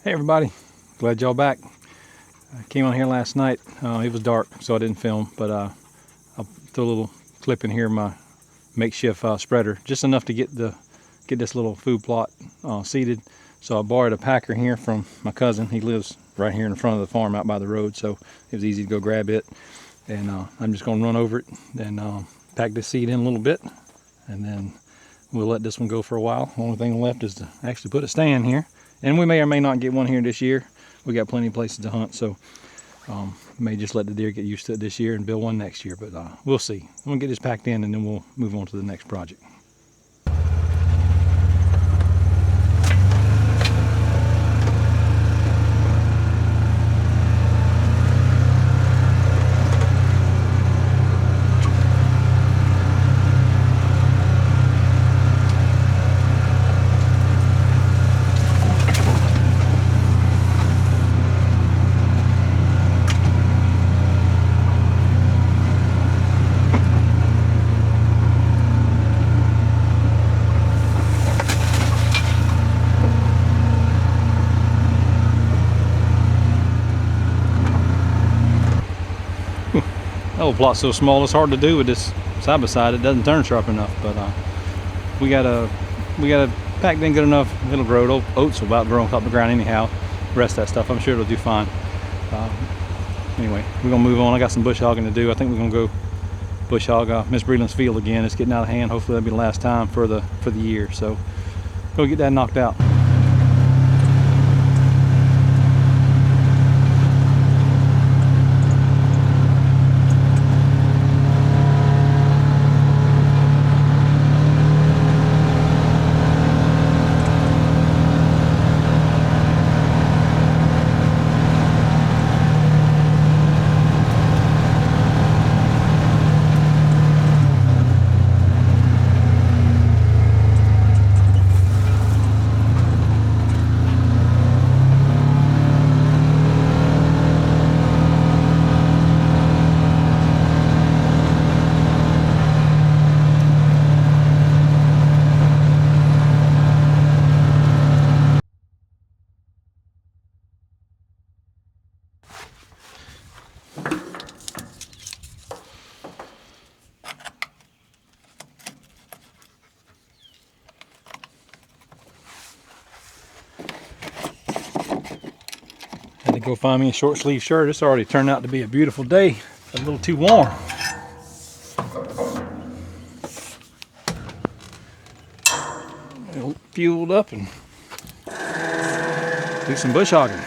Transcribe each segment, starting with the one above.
Hey everybody, glad y'all back. I came on here last night. It was dark, so I didn't film, but I'll throw a little clip in here of my makeshift spreader, just enough to get this little food plot seeded. So I borrowed a packer here from my cousin. He lives right here in front of the farm out by the road, so it was easy to go grab it. And I'm just gonna run over it and pack this seed in a little bit, and then we'll let this one go for a while. The only thing left is to actually put a stand here. And we may or may not get one here this year. We got plenty of places to hunt, so may just let the deer get used to it this year and build one next year, but we'll see. I'm gonna get this packed in and then we'll move on to the next project. That little plot's so small it's hard to do with this side by side. It doesn't turn sharp enough, but we got a packed in good enough. It'll grow. Oats will about grow on top of the ground anyhow. The rest of that stuff, I'm sure it'll do fine. Anyway, we're gonna move on. I got some bush hogging to do. I think we're gonna go bush hog Miss Breland's field again. It's getting out of hand. Hopefully that'll be the last time for the year. So go get that knocked out. Had to go find me a short sleeve shirt. It's already turned out to be a beautiful day. A little too warm. Fueled up and do some bush hogging.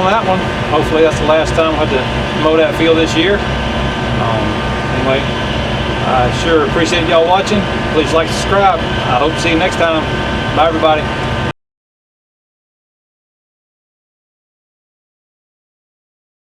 on that one. Hopefully that's the last time I have to mow that field this year. Anyway, I sure appreciate y'all watching. Please like, subscribe. I hope to see you next time. Bye, everybody.